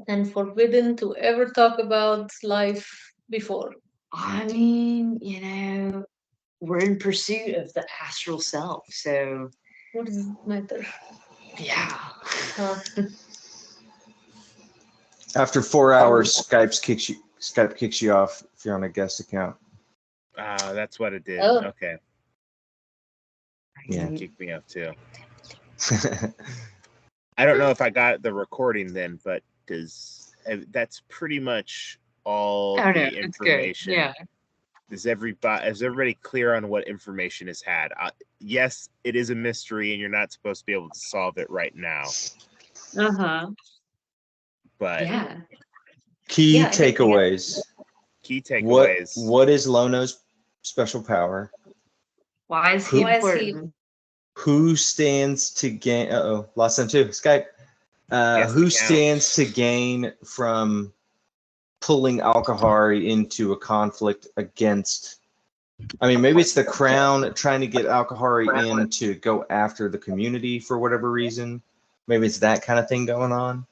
and forbidden to ever talk about life before. I mean, we're in pursuit of the astral self, so What does it matter? yeah. Huh. After 4 hours, Skype kicks you off if you're on a guest account. That's what it did. Oh. Okay. Yeah. Kicked me off too. I don't know if I got the recording then, but that's pretty much all Oh, no, the it's good. information. Yeah. Is everybody clear on what information is had? Yes, it is a mystery, and you're not supposed to be able to solve it right now. But Yeah. Key Yeah, I think- takeaways. key takeaways. What is Lono's special power? Why is he Why is he- important? Who stands to gain? Lost them too. Skype. Yes, Who the count. stands to gain from pulling Alkahari into a conflict against? I mean, maybe it's the crown trying to get Alkahari in to go after the community for whatever reason. Maybe it's that kind of thing going on.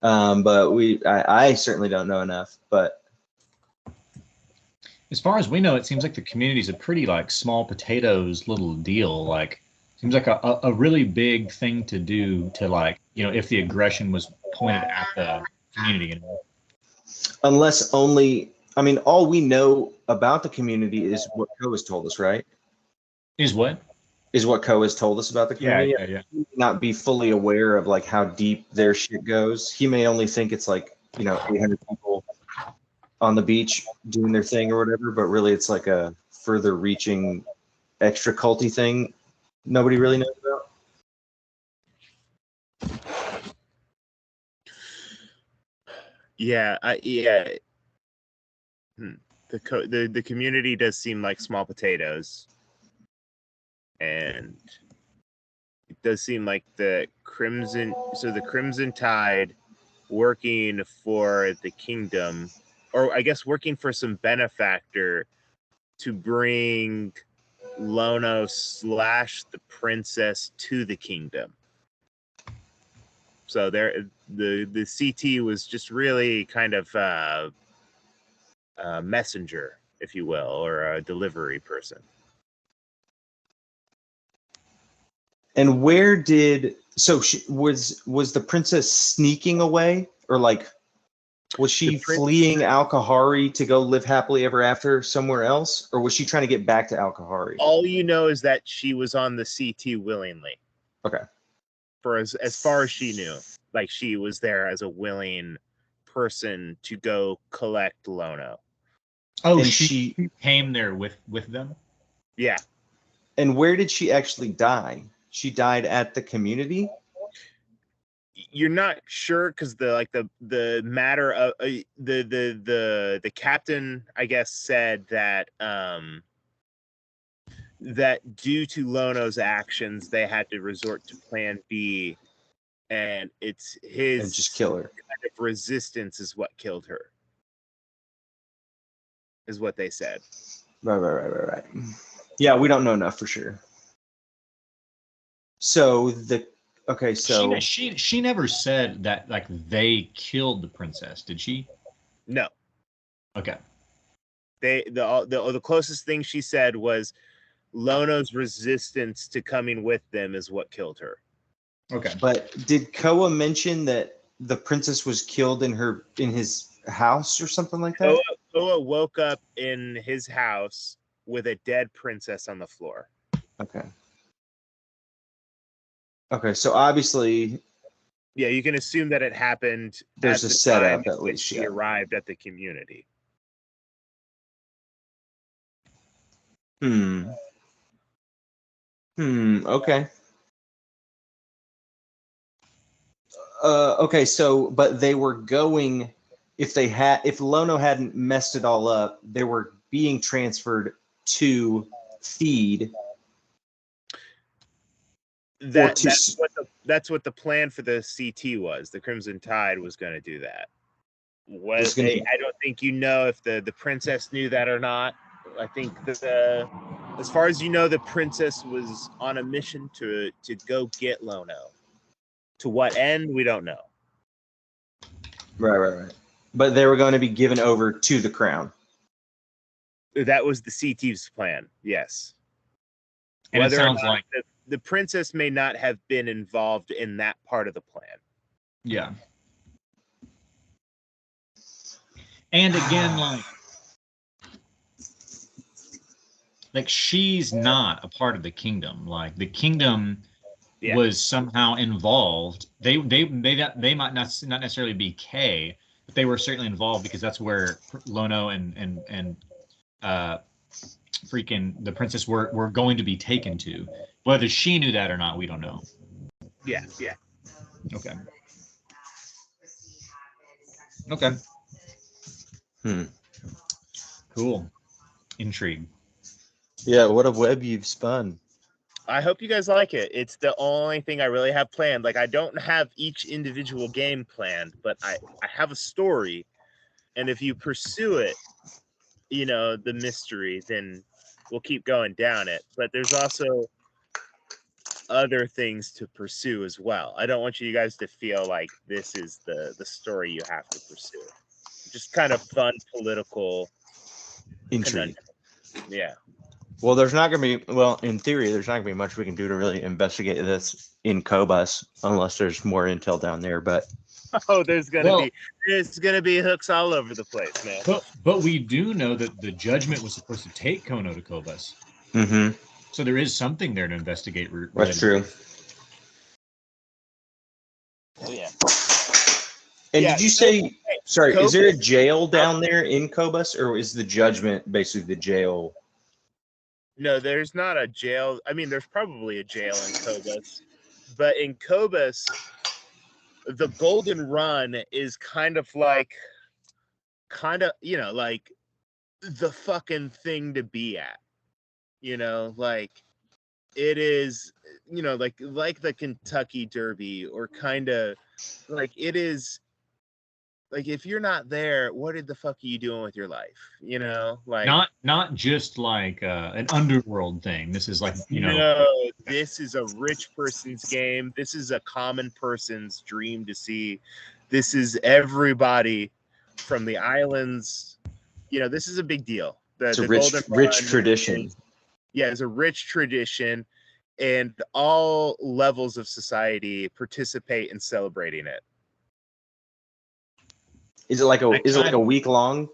But I certainly don't know enough. But as far as we know, it seems like the community is a pretty like small potatoes little deal. Like, seems like a really big thing to do to like, if the aggression was pointed at the community. unless only, I mean, all we know about the community is what Ko has told us, right? Is what? Is what Ko has told us about the community. Yeah. He may not be fully aware of like how deep their shit goes. He may only think it's like 800 people on the beach doing their thing or whatever, but really it's like a further reaching extra culty thing nobody really knows about. Yeah, The community does seem like small potatoes, and it does seem like the Crimson Tide working for the kingdom, or I guess working for some benefactor to bring Lono / the princess to the kingdom. So the CT was just really kind of a messenger, if you will, or a delivery person. And where did was the princess sneaking away, or like was she fleeing Alkahari to go live happily ever after somewhere else, or was she trying to get back to Alkahari? All you know is that she was on the CT willingly. Okay. For as far as she knew, like she was there as a willing person to go collect Lono. Oh, And she came there with them? Yeah. And where did she actually die? She died at the community? You're not sure because the matter of the captain, I guess, said that that due to Lono's actions, they had to resort to Plan B, and it's his And just kill her. kind of resistance is what killed her. Is what they said. Right. Yeah, we don't know enough for sure. So she never said that like they killed the princess, did she? No. Okay. The closest thing she said was Lono's resistance to coming with them is what killed her. Okay. But did Koa mention that the princess was killed in his house or something like that? Koa woke up in his house with a dead princess on the floor. Okay, so obviously, yeah, you can assume that it happened. There's at a the setup time at when least. she arrived at the community. Okay. Okay, so but they were going. If Lono hadn't messed it all up, they were being transferred to feed. That's what the plan for the CT was. The Crimson Tide was going to do that. I don't think if the princess knew that or not. I think as far as the princess was on a mission to go get Lono. To what end, we don't know. Right. But they were going to be given over to the crown. That was the C2's plan. Yes. And Whether it sounds or not like the princess may not have been involved in that part of the plan. yeah. And again, like she's not a part of the kingdom. Like the kingdom was somehow involved. They might not necessarily be K, but they were certainly involved because that's where Lono and freaking the princess were going to be taken to. Whether she knew that or not, we don't know. Yeah. Okay. Okay. Cool. Intrigue. Yeah, what a web you've spun. I hope you guys like it. It's the only thing I really have planned. Like, I don't have each individual game planned, but I have a story. And if you pursue it, the mystery, then we'll keep going down it. But there's also other things to pursue as well. I don't want you guys to feel like this is the story you have to pursue. Just kind of fun political Intrigue. conundrum. Yeah. Well, there's not going to be, in theory, there's not going to be much we can do to really investigate this in Cobus unless there's more intel down there. But there's gonna be hooks all over the place, man. But we do know that the judgment was supposed to take Kono to Cobus. Mm-hmm. So there is something there to investigate. That's true. Oh, yeah. And did you say, sorry, Cobus, is there a jail down there in Cobus, or is the judgment basically the jail? No, there's not a jail. I mean, there's probably a jail in Cobus, but in Cobus, the Golden Run is kind of like the fucking thing to be at. Like it is, like the Kentucky Derby, or kind of like it is. Like, if you're not there, what the fuck are you doing with your life? Like not just like an underworld thing. This is like No, this is a rich person's game. This is a common person's dream to see. This is everybody from the islands. This is a big deal. It's a rich tradition. It's a rich tradition, and all levels of society participate in celebrating it. Is it like a week long,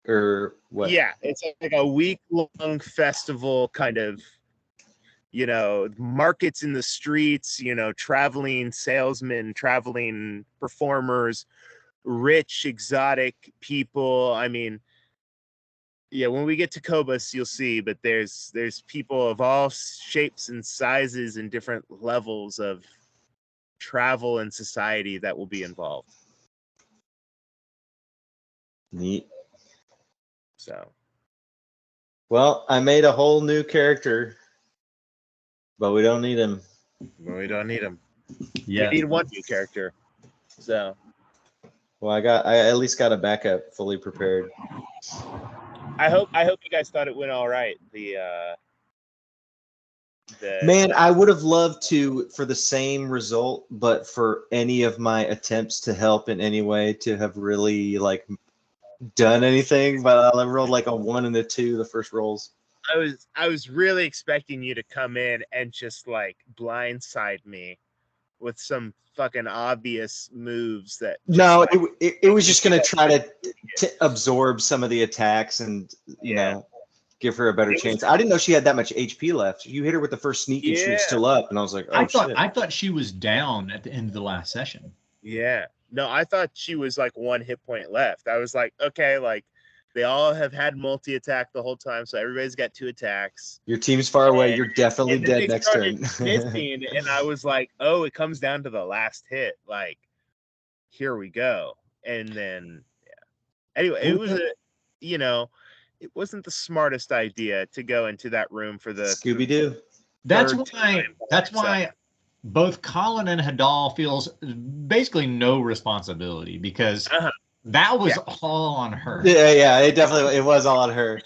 or what? Yeah, it's like a week-long festival, kind of, markets in the streets, traveling salesmen, traveling performers, rich, exotic people. I mean, yeah, when we get to Cobus, you'll see, but there's people of all shapes and sizes and different levels of travel and society that will be involved. Neat. So, well, I made a whole new character, but we don't need him. Yeah, we need one new character. So, well, I at least got a backup fully prepared. I hope you guys thought it went all right. Man, I would have loved to for the same result, but for any of my attempts to help in any way to have really done anything, but I rolled like a 1 and a 2 the first rolls. I was really expecting you to come in and just blindside me with some fucking obvious moves that. No, it was just gonna try to absorb some of the attacks and give her a better chance. I didn't know she had that much HP left. You hit her with the first sneak and she was still up, and I was like, oh shit. I thought she was down at the end of the last session. Yeah. No, I thought she was 1 hit point left. I was like, okay, they all have had multi-attack the whole time, so everybody's got 2 attacks. Your team's far away. You're definitely dead next turn. Missing, and I was like, oh, it comes down to the last hit. Here we go. And then, Anyway, it was it wasn't the smartest idea to go into that room for the Scooby-Doo. That's why both Colin and Hadal feels basically no responsibility, because that was all on her. Yeah, it was all on her.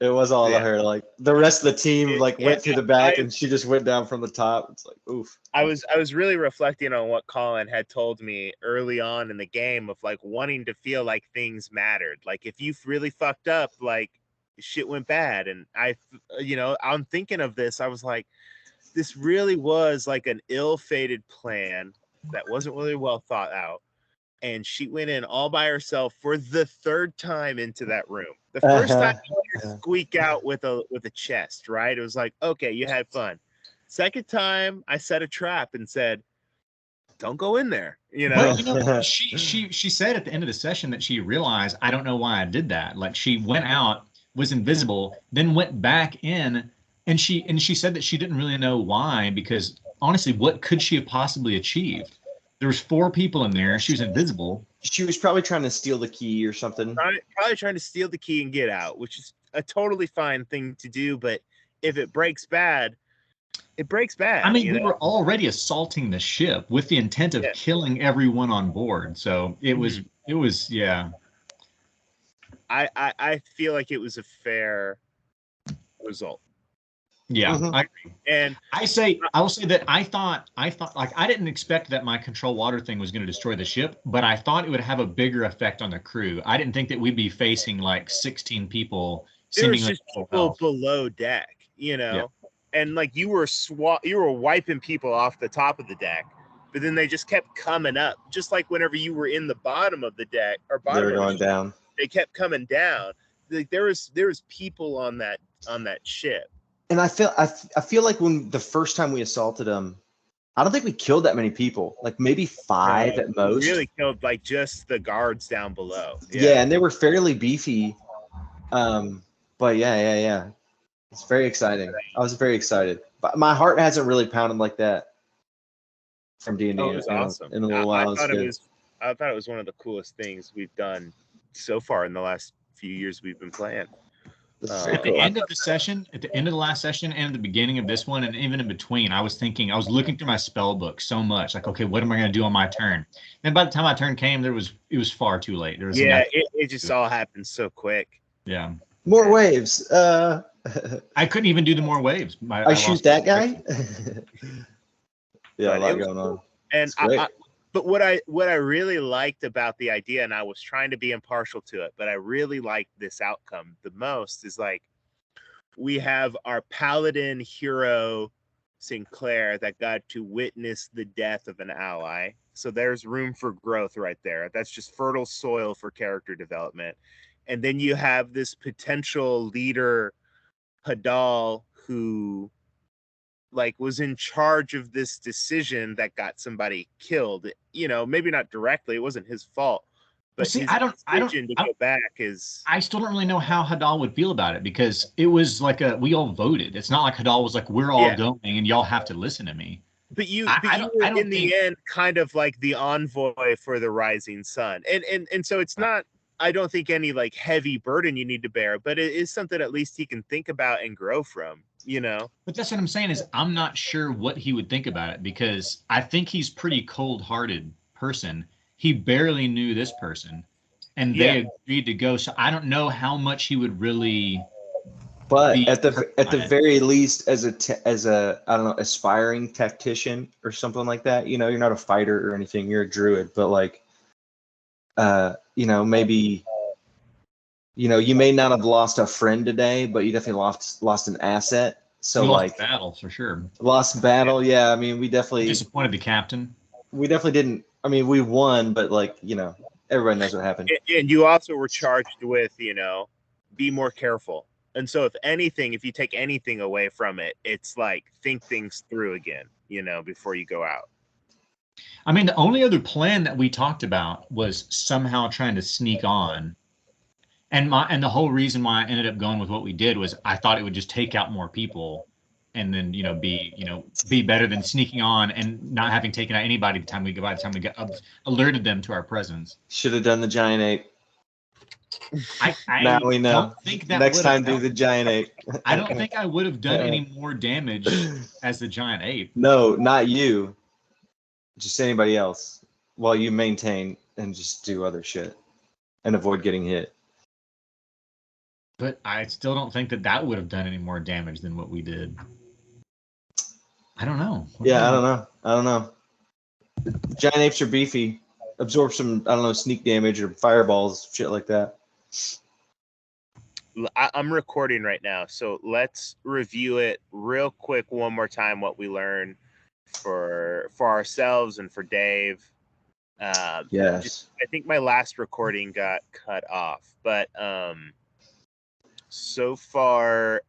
It was all Yeah. her. Like the rest of the team, like Yeah, went through the back, I- and she just went down from the top. It's like, oof. I was really reflecting on what Colin had told me early on in the game of like wanting to feel like things mattered. Like if you really fucked up, like shit went bad. And I'm thinking of this. I was like, this really was like an ill-fated plan that wasn't really well thought out. And she went in all by herself for the third time into that room. The first time you squeak out with a chest, right? It was like, okay, you had fun. Second time, I set a trap and said, "Don't go in there." But she said at the end of the session that she realized, I don't know why I did that. Like she went out, was invisible, then went back in, and she said that she didn't really know why, because honestly, what could she have possibly achieved? There was 4 people in there. She was invisible. She was probably trying to steal the key or something. Probably trying to steal the key and get out, which is a totally fine thing to do. But if it breaks bad, it breaks bad. I mean, we were already assaulting the ship with the intent of killing everyone on board. So it was, yeah. I feel like it was a fair result. Yeah, I agree. And I will say that I thought like I didn't expect that my control water thing was going to destroy the ship, but I thought it would have a bigger effect on the crew. I didn't think that we'd be facing like 16 people. There was just people below deck, and like you were wiping people off the top of the deck, but then they just kept coming up, just like whenever you were in the bottom of the deck or bottom. They were going down. They kept coming down. Like there was people on that ship. And I feel like when the first time we assaulted them, I don't think we killed that many people. Like maybe 5 at most. We really killed like just the guards down below. Yeah, and they were fairly beefy. But yeah. It's very exciting. I was very excited. But my heart hasn't really pounded like that from D&D. It was awesome. In a little while. I thought it was one of the coolest things we've done so far in the last few years we've been playing. At the end of the session, at the end of the last session, and at the beginning of this one, and even in between, I was looking through my spell book so much, like, okay, what am I going to do on my turn? Then by the time my turn came, it was far too late. It just all happened so quick. Yeah. More waves. I couldn't even do the more waves. I shoot that guy. Yeah, a lot going on. And but what I really liked about the idea, and I was trying to be impartial to it, but I really liked this outcome the most, is like we have our paladin hero Sinclair that got to witness the death of an ally. So there's room for growth right there. That's just fertile soil for character development. And then you have this potential leader, Hadal, who like was in charge of this decision that got somebody killed. Maybe not directly, it wasn't his fault, but see, his I don't to go back is. I still don't really know how Hadal would feel about it, because it was like we all voted. It's not like Hadal was like, we're all going and y'all have to listen to me. But you were in the end kind of like the envoy for the rising sun, and so it's not. I don't think any like heavy burden you need to bear, but it is something at least he can think about and grow from. But that's what I'm saying, is I'm not sure what he would think about it, because I think he's pretty cold-hearted person. He barely knew this person, and they agreed to go. So I don't know how much he would really. But at the very least, as a I don't know, aspiring tactician or something like that, you're not a fighter or anything. You're a druid, but like, maybe. You may not have lost a friend today, but you definitely lost an asset. So we lost battle for sure. Lost battle, yeah. I mean, we definitely disappointed the captain. We definitely didn't. I mean, we won, but like everybody knows what happened. And you also were charged with be more careful. And so, if you take anything away from it, it's like think things through again, before you go out. I mean, the only other plan that we talked about was somehow trying to sneak on. And the whole reason why I ended up going with what we did was I thought it would just take out more people, and then be better than sneaking on and not having taken out anybody by the time we got alerted them to our presence. Should have done the giant ape. I now we know. Don't think that next time do the giant ape. I don't think I would have done any more damage as the giant ape. No, not you. Just anybody else. While you maintain and just do other shit and avoid getting hit. But I still don't think that would have done any more damage than what we did. I don't know. Yeah, I don't know. I don't know. Giant apes are beefy. Absorb some, I don't know, sneak damage or fireballs, shit like that. I'm recording right now, so let's review it real quick one more time. What we learned for ourselves and for Dave. Yes. I think my last recording got cut off, but so far,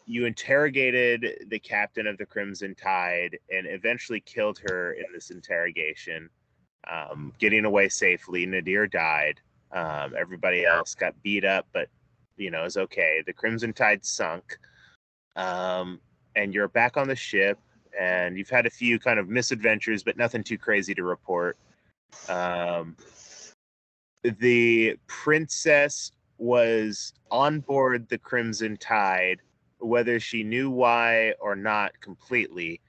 you interrogated the captain of the Crimson Tide and eventually killed her in this interrogation, getting away safely. Nadir died. Everybody else got beat up, but is okay. The Crimson Tide sunk, and you're back on the ship, and you've had a few kind of misadventures, but nothing too crazy to report. The princess was on board the Crimson Tide, whether she knew why or not completely.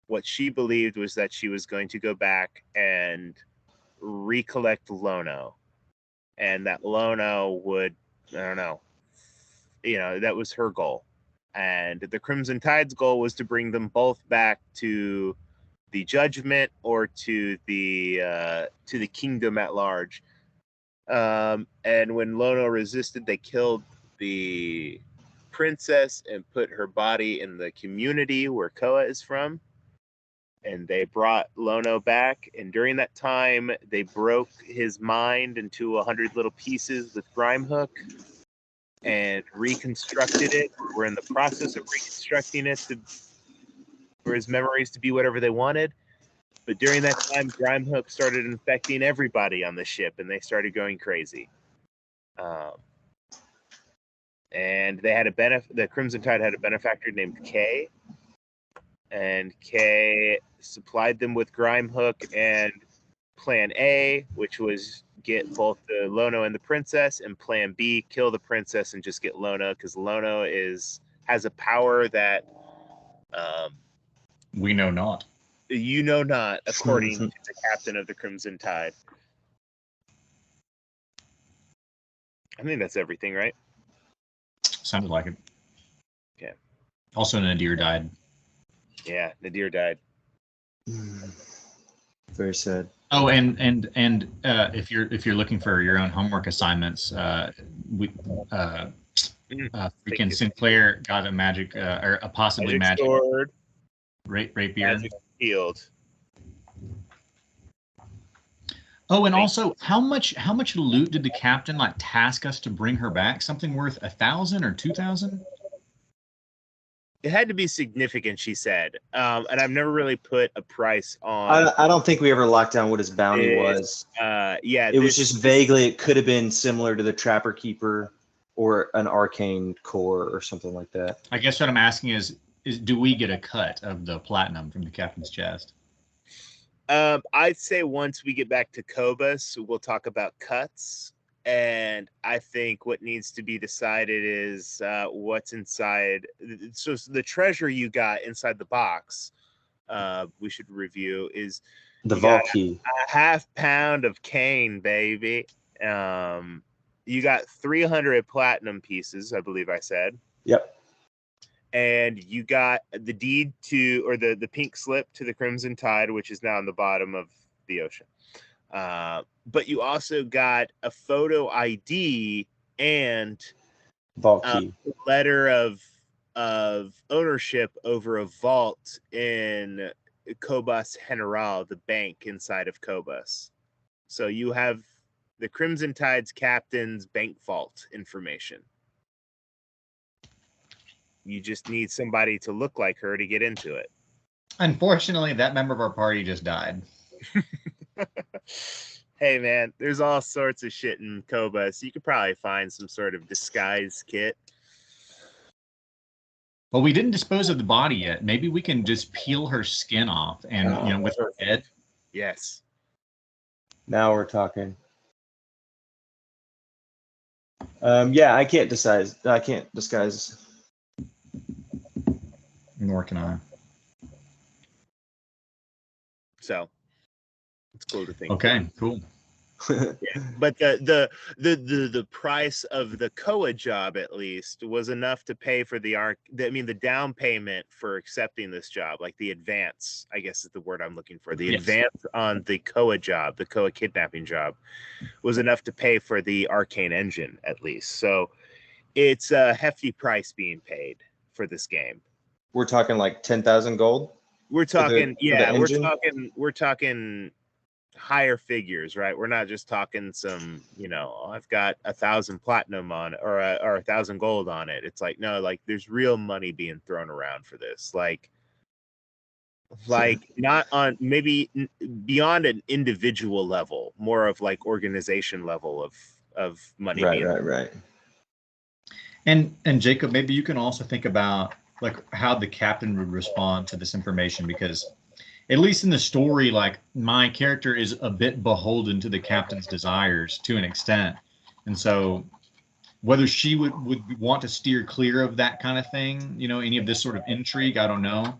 What she believed was that she was going to go back and recollect Lono, and that Lono would, I don't know, that was her goal. And the Crimson Tide's goal was to bring them both back to the Judgment or to the kingdom at large. And when Lono resisted, they killed the princess and put her body in the community where Koa is from. And they brought Lono back. And during that time, they broke his mind into 100 little pieces with Grime Hook and reconstructed it. We're in the process of reconstructing it for his memories to be whatever they wanted. But during that time, Grime Hook started infecting everybody on the ship, and they started going crazy. And they had the Crimson Tide had a benefactor named Kay, and Kay supplied them with Grime Hook and Plan A, which was get both the Lono and the princess, and Plan B, kill the princess and just get Lono, because Lono has a power that we know not. Not, according to the captain of the Crimson Tide. I think that's everything, right? Sounded like it. Okay. Also, Nadir died. Yeah, Nadir died. Very sad. Oh, and if you're looking for your own homework assignments, freaking Sinclair got a magic or a possibly magic sword, rapier, magic shield. Oh, and also, how much loot did the captain task us to bring her back? Something worth 1,000 or 2,000? It had to be significant, she said. And I've never really put a price on. I don't think we ever locked down what his bounty was. Yeah, it was just vaguely. It could have been similar to the Trapper Keeper or an arcane core or something like that. I guess what I'm asking is do we get a cut of the platinum from the captain's chest? I'd say once we get back to Cobus, we'll talk about cuts. And I think what needs to be decided is what's inside. So the treasure you got inside the box, we should review, is the vault key. A half pound of cane, baby. You got 300 platinum pieces, I believe I said. Yep. And you got the deed to, or the pink slip to the Crimson Tide, which is now on the bottom of the ocean. But you also got a photo ID and vault key, a letter of ownership over a vault in Cobus General, the bank inside of Cobus. So you have the Crimson Tide's captain's bank vault information. You just need somebody to look like her to get into it. Unfortunately, that member of our party just died. Hey, man, there's all sorts of shit in Cobus. You could probably find some sort of disguise kit. Well, we didn't dispose of the body yet. Maybe we can just peel her skin off and, with her head. Yes. Now we're talking. Yeah, I can't disguise. Nor can I. So, it's cool to think. Okay, cool. But the price of the Koa job at least was enough to pay for the down payment for accepting this job, like the advance, I guess is the word I'm looking for. The advance on the Koa job, the Koa kidnapping job, was enough to pay for the arcane engine at least. So it's a hefty price being paid for this game. We're talking like 10,000 gold. We're talking, we're talking higher figures, right? We're not just talking some, I've got 1,000 platinum on it or 1,000 gold on it. It's like, no, like there's real money being thrown around for this. Like not on maybe beyond an individual level, more of like organization level of money. Right. And Jacob, maybe you can also think about like how the captain would respond to this information, because at least in the story, like my character is a bit beholden to the captain's desires to an extent. And so whether she would want to steer clear of that kind of thing, any of this sort of intrigue, I don't know.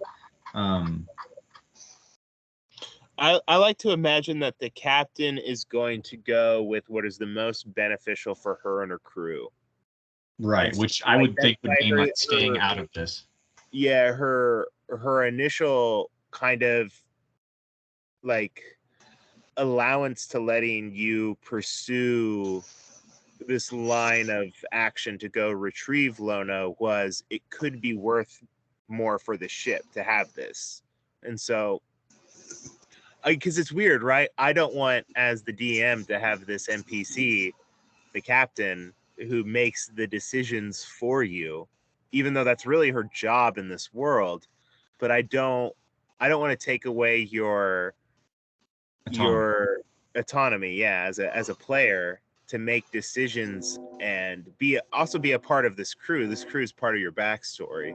I like to imagine that the captain is going to go with what is the most beneficial for her and her crew. Right, which I would think would mean like staying out of this. Yeah, her initial kind of like allowance to letting you pursue this line of action to go retrieve Lono was it could be worth more for the ship to have this. And so, because it's weird, right? I don't want, as the DM, to have this NPC, the captain, who makes the decisions for you, even though that's really her job in this world. But I don't want to take away your autonomy, as a player, to make decisions and be a part of this crew. This crew is part of your backstory.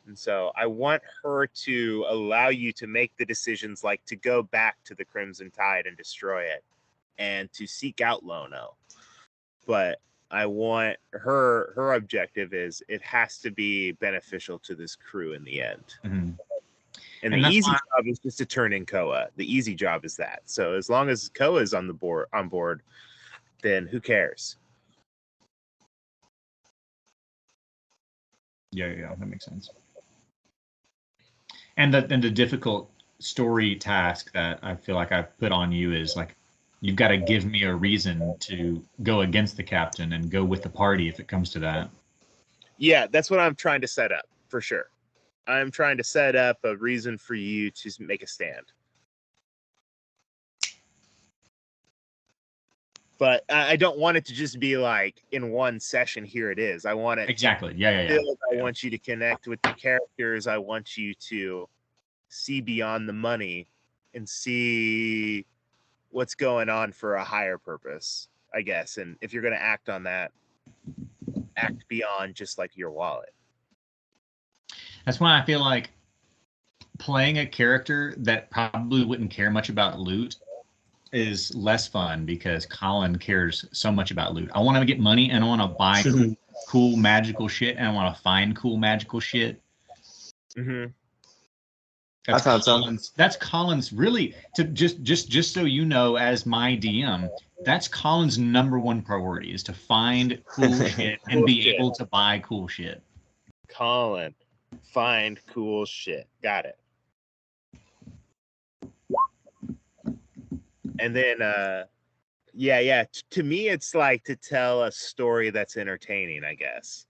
And so I want her to allow you to make the decisions, like to go back to the Crimson Tide and destroy it and to seek out Lono. But I want her objective is it has to be beneficial to this crew in the end. Mm-hmm. And the easy job is just to turn in Koa. The easy job is that. So as long as Koa is on board, then who cares? Yeah, that makes sense. And the difficult story task that I feel like I've put on you is like, you've got to give me a reason to go against the captain and go with the party if it comes to that. Yeah, that's what I'm trying to set up, for sure. I'm trying to set up a reason for you to make a stand. But I don't want it to just be like in one session, here it is. I want it exactly. Yeah. I want you to connect with the characters. I want you to see beyond the money and see what's going on for a higher purpose, I guess. And if you're going to act on that, act beyond just like your wallet. That's why I feel like playing a character that probably wouldn't care much about loot is less fun, because Colin cares so much about loot. I want to get money and I want to buy cool magical shit, and I want to find cool magical shit. Mm-hmm. I found something. That's Colin's really, to just so you know, as my DM, that's Colin's number one priority, is to find cool shit and be able to buy cool shit. Colin, find cool shit. Got it. And then, to me, it's like to tell a story that's entertaining, I guess.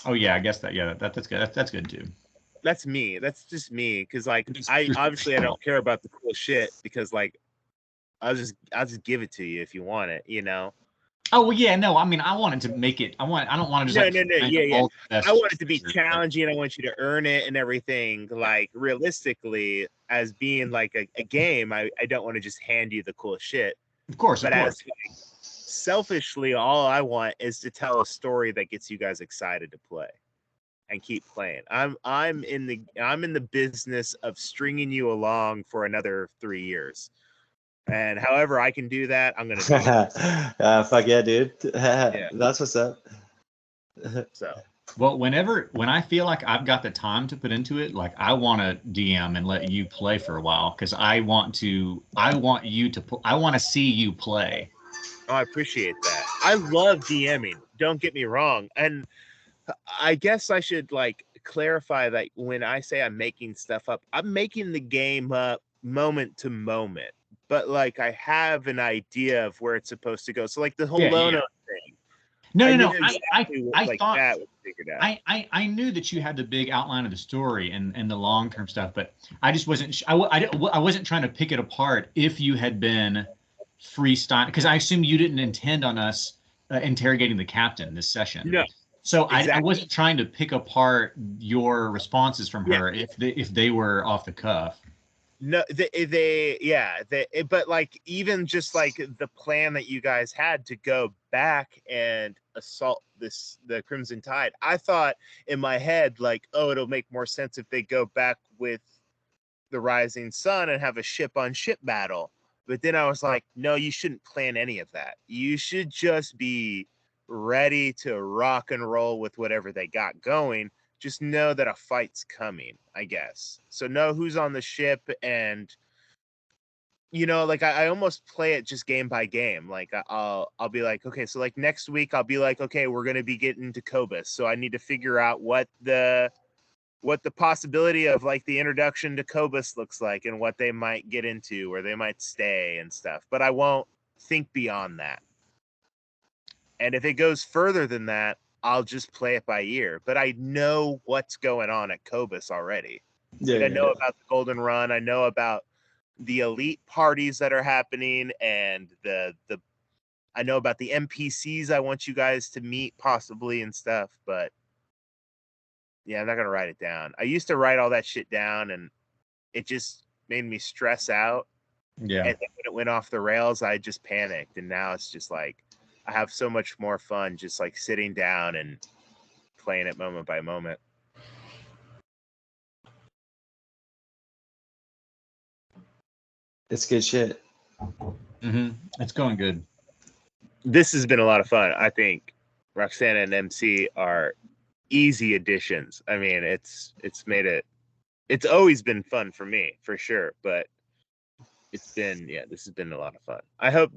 Oh yeah, I guess that's good. That's good too. That's me. That's just me. Because like, I don't care about the cool shit, because like, I'll just give it to you if you want it, Oh well, yeah, no, I mean, I wanted to make it. I don't want to just I want it to be challenging. I want you to earn it and everything. Like realistically, as being like a game, I don't want to just hand you the cool shit. Of course. As selfishly, all I want is to tell a story that gets you guys excited to play and keep playing. I'm in the business of stringing you along for another 3 years. And however I can do that, I'm gonna do it. Fuck yeah, dude. That's what's up. So Well, when I feel like I've got the time to put into it, like I want to DM and let you play for a while because I want to see you play. Oh, I appreciate that. I love DMing. Don't get me wrong. And I guess I should like clarify that when I say I'm making stuff up, I'm making the game up moment to moment. But like I have an idea of where it's supposed to go. So like the whole Yeah, Lono yeah. thing. No, I no, knew no. exactly what, I like thought that was figured out. I knew that you had the big outline of the story and the long term stuff, but I just wasn't. I wasn't trying to pick it apart. If you had been freestyle, because I assume you didn't intend on us interrogating the captain this session. No, So I exactly. wasn't trying to pick apart your responses from Yeah. her if they were off the cuff. No, but like even just like the plan that you guys had to go back and assault the Crimson Tide, I thought in my head like, oh, it'll make more sense if they go back with the Rising Sun and have a ship on ship battle. But then I was like, no, you shouldn't plan any of that. You should just be ready to rock and roll with whatever they got going. Just know that a fight's coming, I guess. So know who's on the ship, and like I almost play it just game by game. Like I'll be like, okay, so like next week I'll be like, okay, we're gonna be getting to Cobus, so I need to figure out what the possibility of like the introduction to Cobus looks like and what they might get into, where they might stay and stuff. But I won't think beyond that. And if it goes further than that, I'll just play it by ear. But I know what's going on at Cobus already. Yeah, I know about the Golden Run. I know about the elite parties that are happening, and I know about the NPCs I want you guys to meet possibly and stuff. But yeah, I'm not gonna write it down. I used to write all that shit down, and it just made me stress out. Yeah. And then when it went off the rails, I just panicked. And now it's just like I have so much more fun just like sitting down and playing it moment by moment. it's good shit. Mm-hmm. It's going good. This has been a lot of fun. I think Roxana and MC are easy additions. I mean, it's made it. It's always been fun for me, for sure. But this has been a lot of fun. I hope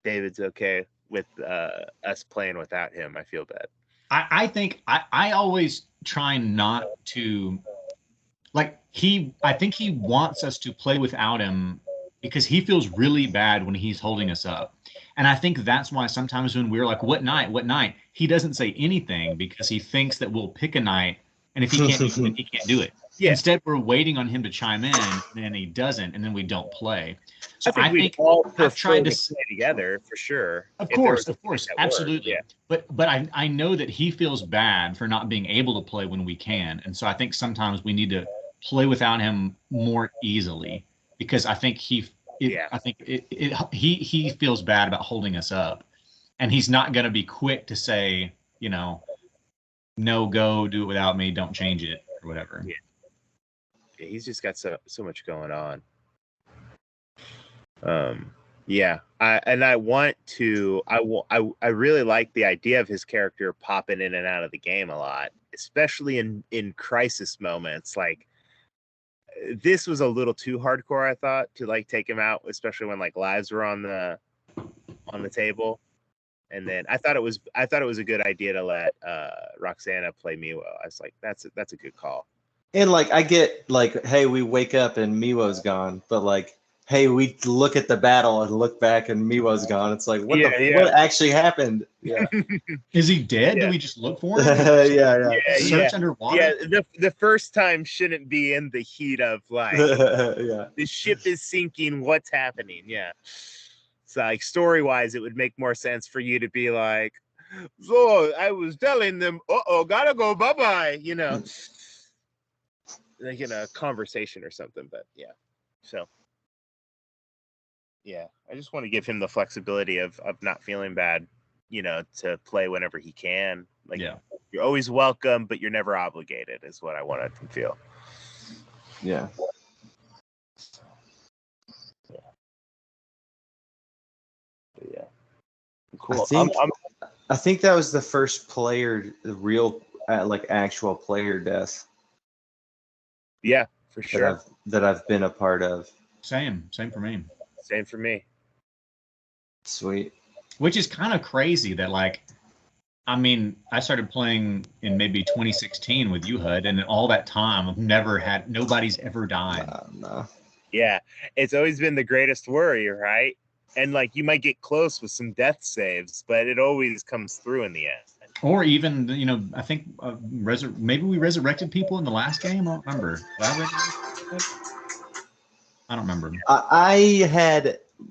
David's okay with us playing without him. I feel bad. I think I always try not to like I think he wants us to play without him because he feels really bad when he's holding us up. And I think that's why sometimes when we're like, what night? He doesn't say anything because he thinks that we'll pick a night. And if he can't do it, he can't do it. Yeah. Instead, we're waiting on him to chime in, and he doesn't, and then we don't play. So I think we all I've tried to play together for sure. Of course, absolutely. Yeah. But I know that he feels bad for not being able to play when we can, and so I think sometimes we need to play without him more easily because I think he feels bad about holding us up, and he's not going to be quick to say, no, go do it without me, don't change it or whatever. Yeah. He's just got so much going on. I really like the idea of his character popping in and out of the game a lot, especially in crisis moments. Like this was a little too hardcore, I thought, to like take him out, especially when like lives were on the table. And then I thought it was a good idea to let Roxana play Miwo. I was like, that's a good call. And like I get like, hey, we wake up and Miwo's gone, but like, hey, we look at the battle and look back and Miwo's gone. It's like, what actually happened? Yeah. Is he dead? Yeah. Do we just look for him? Yeah. Search underwater? Yeah, the first time shouldn't be in the heat of like Yeah. the ship is sinking, what's happening? Yeah. So like story wise, it would make more sense for you to be like, so I was telling them, gotta go, bye-bye, like in a conversation or something. But yeah. So yeah, I just want to give him the flexibility of not feeling bad, to play whenever he can. Like, you're always welcome, but you're never obligated, is what I wanted to feel. Yeah. Yeah. Cool. I think that was the first player, the real like actual player death Yeah, for sure. that I've been a part of. Same for me. Same for me. Sweet. Which is kind of crazy that like, I mean, I started playing in maybe 2016 with you, HUD, and in all that time, nobody's ever died. No. Yeah, it's always been the greatest worry, right? And like you might get close with some death saves, but it always comes through in the end. Or even, you know, I think maybe we resurrected people in the last game. I don't remember. I don't remember.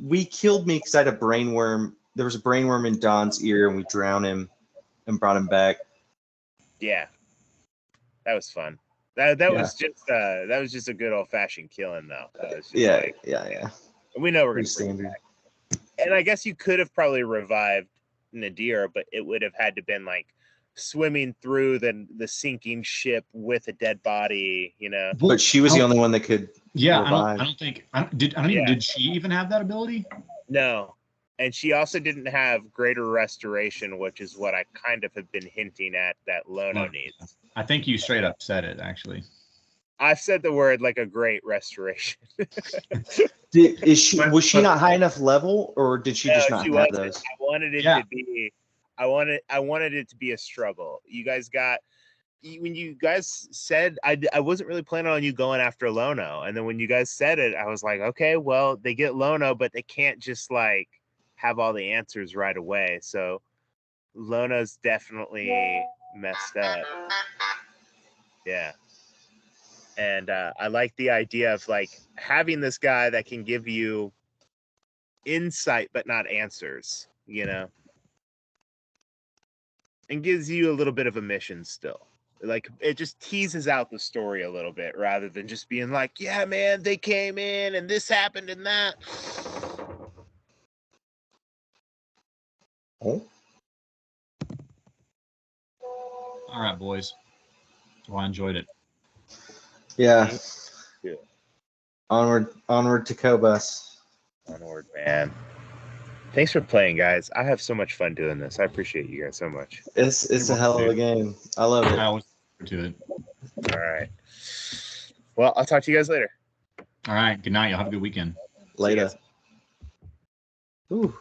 We killed me because I had a brain worm. There was a brain worm in Don's ear, and we drowned him and brought him back. Yeah, that was fun. That was just a good old fashioned killing, though. That was just yeah. We know we're Pretty gonna bring standard. it back. And I guess you could have probably revived Nadir, but it would have had to been like swimming through the sinking ship with a dead body, you know. But she was the only one that could. Yeah, revive. Did she even have that ability? No. And she also didn't have greater restoration, which is what I kind of have been hinting at that Lono needs. I think you straight up said it, actually. I've said the word like a great restoration. Was she not high enough level, or did she just not have those? I wanted it to be. I wanted it to be a struggle. You guys when you guys said I wasn't really planning on you going after Lono, and then when you guys said it, I was like, okay, well they get Lono, but they can't just like have all the answers right away. So Lono's definitely messed up. Yeah. And I like the idea of like having this guy that can give you insight but not answers, you know, and gives you a little bit of a mission still. Like it just teases out the story a little bit rather than just being like, yeah, man, they came in and this happened and that. Oh. All right, boys. Well, I enjoyed it. Yeah. Yeah. Onward to Kobus. Onward, man. Thanks for playing, guys. I have so much fun doing this. I appreciate you guys so much. It's a hell of a game. I love it. I always look forward to it. All right. Well, I'll talk to you guys later. All right. Good night. Y'all have a good weekend. Later. Ooh.